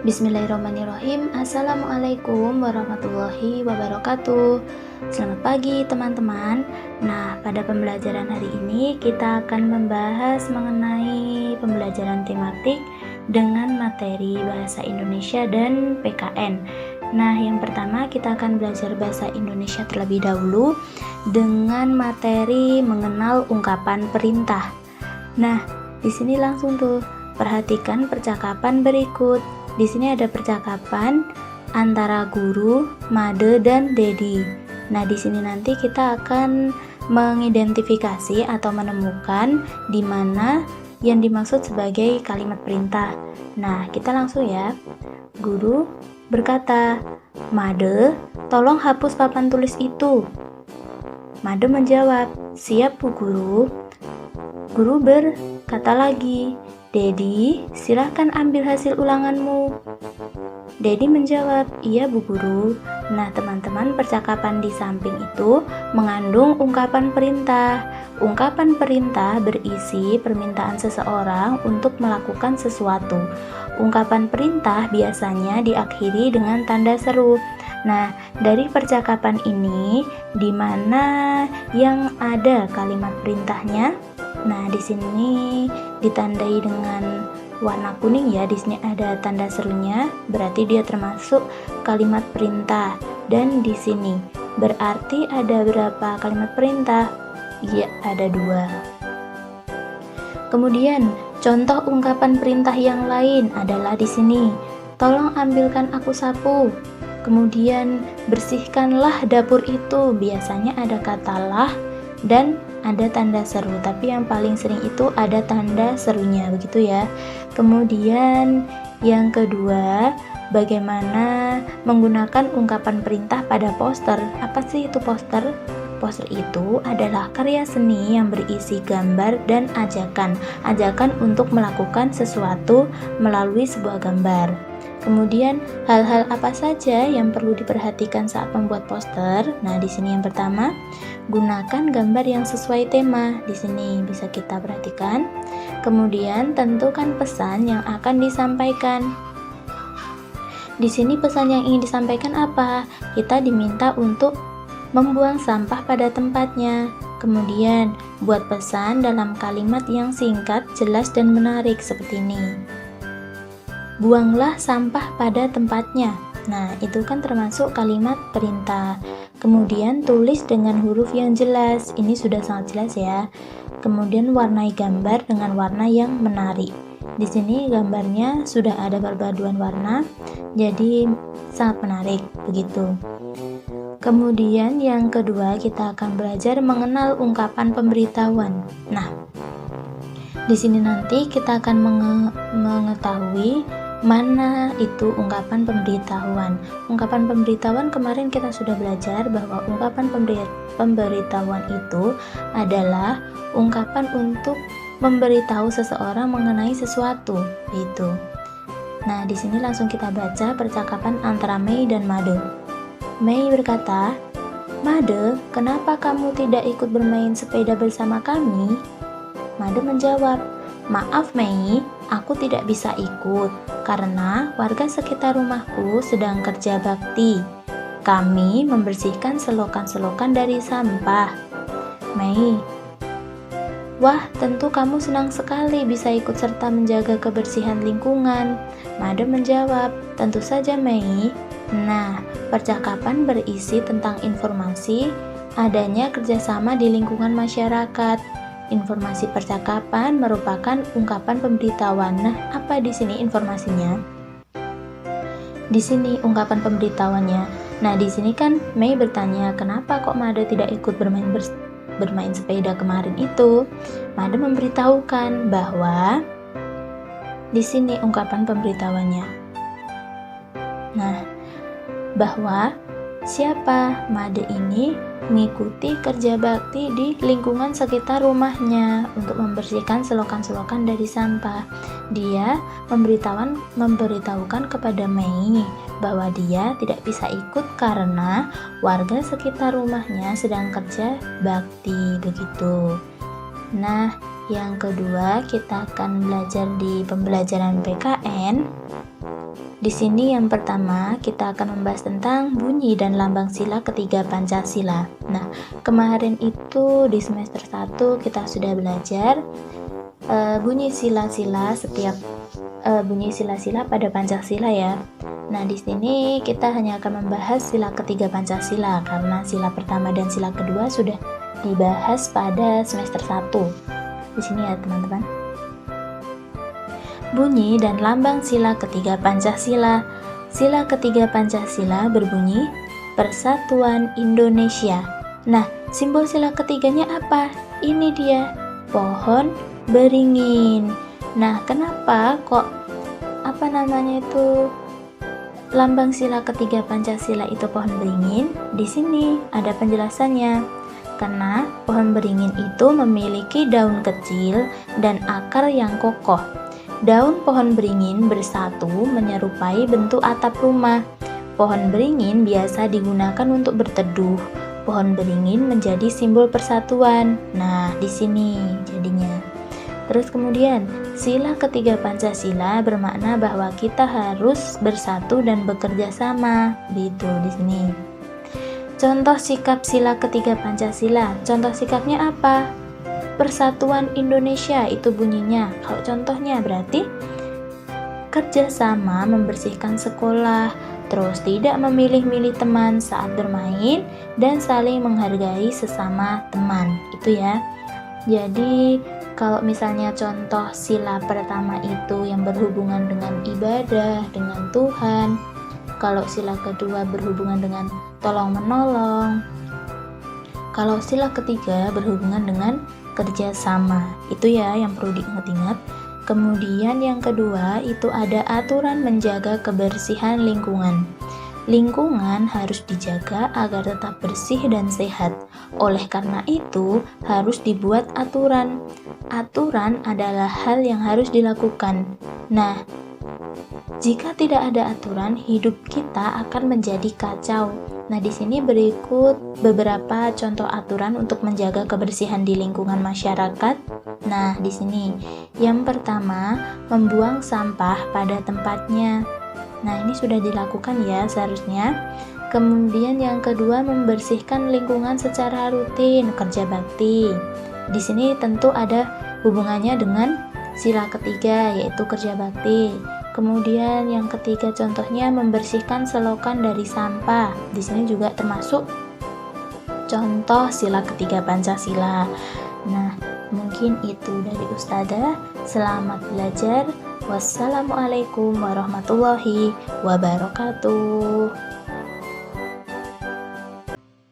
Bismillahirrahmanirrahim. Assalamualaikum warahmatullahi wabarakatuh. Selamat pagi teman-teman. Nah, pada pembelajaran hari ini kita akan membahas mengenai pembelajaran tematik dengan materi Bahasa Indonesia dan PKN. Nah, yang pertama kita akan belajar Bahasa Indonesia terlebih dahulu dengan materi mengenal ungkapan perintah. Nah, di sini langsung tuh perhatikan percakapan berikut. Di sini ada percakapan antara guru, Made, dan Dedi. Nah, di sini nanti kita akan mengidentifikasi atau menemukan di mana yang dimaksud sebagai kalimat perintah. Nah, kita langsung ya. Guru berkata, "Made, tolong hapus papan tulis itu." Made menjawab, "Siap, Bu Guru." Guru berkata lagi, "Dedi, silahkan ambil hasil ulanganmu." Dedi menjawab, "Iya, Bu Guru." Nah, teman-teman, percakapan di samping itu mengandung ungkapan perintah. Ungkapan perintah berisi permintaan seseorang untuk melakukan sesuatu. Ungkapan perintah biasanya diakhiri dengan tanda seru. Nah, dari percakapan ini, di mana yang ada kalimat perintahnya? Nah, di sini ditandai dengan warna kuning ya. Di sini ada tanda serunya, berarti dia termasuk kalimat perintah. Dan di sini berarti ada berapa kalimat perintah? Ya, ada 2. Kemudian, contoh ungkapan perintah yang lain adalah di sini. "Tolong ambilkan aku sapu." Kemudian, "Bersihkanlah dapur itu." Biasanya ada kata lah dan ada tanda seru, tapi yang paling sering itu ada tanda serunya, begitu ya. Kemudian yang kedua, bagaimana menggunakan ungkapan perintah pada poster. Apa sih itu poster? Poster itu adalah karya seni yang berisi gambar dan ajakan untuk melakukan sesuatu melalui sebuah gambar. Kemudian, hal-hal apa saja yang perlu diperhatikan saat membuat poster? Nah, di sini yang pertama, gunakan gambar yang sesuai tema. Di sini bisa kita perhatikan. Kemudian, tentukan pesan yang akan disampaikan. Di sini pesan yang ingin disampaikan apa? Kita diminta untuk membuang sampah pada tempatnya. Kemudian, buat pesan dalam kalimat yang singkat, jelas, dan menarik seperti ini. Buanglah sampah pada tempatnya. Nah, itu kan termasuk kalimat perintah. Kemudian tulis dengan huruf yang jelas. Ini sudah sangat jelas ya. Kemudian warnai gambar dengan warna yang menarik. Di sini gambarnya sudah ada perpaduan warna, jadi sangat menarik begitu. Kemudian yang kedua, kita akan belajar mengenal ungkapan pemberitahuan. Nah, di sini nanti kita akan mengetahui mana itu ungkapan pemberitahuan. Ungkapan pemberitahuan kemarin kita sudah belajar bahwa ungkapan pemberitahuan itu adalah ungkapan untuk memberitahu seseorang mengenai sesuatu, gitu. Nah, di sini langsung kita baca percakapan antara Mei dan Made. Mei berkata, "Made, kenapa kamu tidak ikut bermain sepeda bersama kami?" Made menjawab, "Maaf Mei, aku tidak bisa ikut karena warga sekitar rumahku sedang kerja bakti. Kami membersihkan selokan-selokan dari sampah." Mei, "Wah, tentu kamu senang sekali bisa ikut serta menjaga kebersihan lingkungan." Made menjawab, "Tentu saja Mei." Nah, percakapan berisi tentang informasi adanya kerjasama di lingkungan masyarakat. Informasi percakapan merupakan ungkapan pemberitahuan. Nah, apa di sini informasinya? Di sini ungkapan pemberitahuannya. Nah, di sini kan Mei bertanya, "Kenapa kok Made tidak ikut bermain sepeda kemarin itu?" Made memberitahukan bahwa di sini ungkapan pemberitahuannya. Nah, bahwa siapa? Made ini mengikuti kerja bakti di lingkungan sekitar rumahnya untuk membersihkan selokan-selokan dari sampah. Dia memberitahukan kepada Mei bahwa dia tidak bisa ikut karena warga sekitar rumahnya sedang kerja bakti, begitu. Nah, yang kedua kita akan belajar di pembelajaran PKN. Di sini yang pertama kita akan membahas tentang bunyi dan lambang sila ketiga Pancasila. Nah, kemarin itu di semester 1 kita sudah belajar bunyi sila-sila bunyi sila-sila pada Pancasila ya. Nah, di sini kita hanya akan membahas sila ketiga Pancasila karena sila pertama dan sila kedua sudah dibahas pada semester 1. Di sini ya, teman-teman. Bunyi dan lambang sila ketiga Pancasila. Sila ketiga Pancasila berbunyi Persatuan Indonesia. Nah, simbol sila ketiganya apa? Ini dia, pohon beringin. Nah, kenapa kok lambang sila ketiga Pancasila itu pohon beringin? Di sini ada penjelasannya. Karena pohon beringin itu memiliki daun kecil dan akar yang kokoh. Daun pohon beringin bersatu menyerupai bentuk atap rumah. Pohon beringin biasa digunakan untuk berteduh. Pohon beringin menjadi simbol persatuan. Nah, di sini jadinya. Terus kemudian, sila ketiga Pancasila bermakna bahwa kita harus bersatu dan bekerja sama. Gitu di sini. Contoh sikap sila ketiga Pancasila. Contoh sikapnya apa? Persatuan Indonesia itu bunyinya. Kalau contohnya berarti kerjasama membersihkan sekolah, terus tidak memilih-milih teman saat bermain, dan saling menghargai sesama teman. Itu ya. Jadi kalau misalnya contoh sila pertama itu yang berhubungan dengan ibadah, dengan Tuhan. Kalau sila kedua berhubungan dengan tolong menolong. Kalau sila ketiga berhubungan dengan kerja sama. Itu ya yang perlu diingat-ingat. Kemudian yang kedua itu ada aturan menjaga kebersihan lingkungan. Lingkungan harus dijaga agar tetap bersih dan sehat. Oleh karena itu harus dibuat aturan. Aturan adalah hal yang harus dilakukan. Nah, jika tidak ada aturan, hidup kita akan menjadi kacau. Nah, di sini berikut beberapa contoh aturan untuk menjaga kebersihan di lingkungan masyarakat. Nah, di sini yang pertama, membuang sampah pada tempatnya. Nah, ini sudah dilakukan ya seharusnya. Kemudian yang kedua, membersihkan lingkungan secara rutin, kerja bakti. Di sini tentu ada hubungannya dengan sila ketiga, yaitu kerja bakti. Kemudian yang ketiga contohnya membersihkan selokan dari sampah. Di sini juga termasuk contoh sila ketiga Pancasila. Nah, mungkin itu dari Ustazah. Selamat belajar. Wassalamualaikum warahmatullahi wabarakatuh.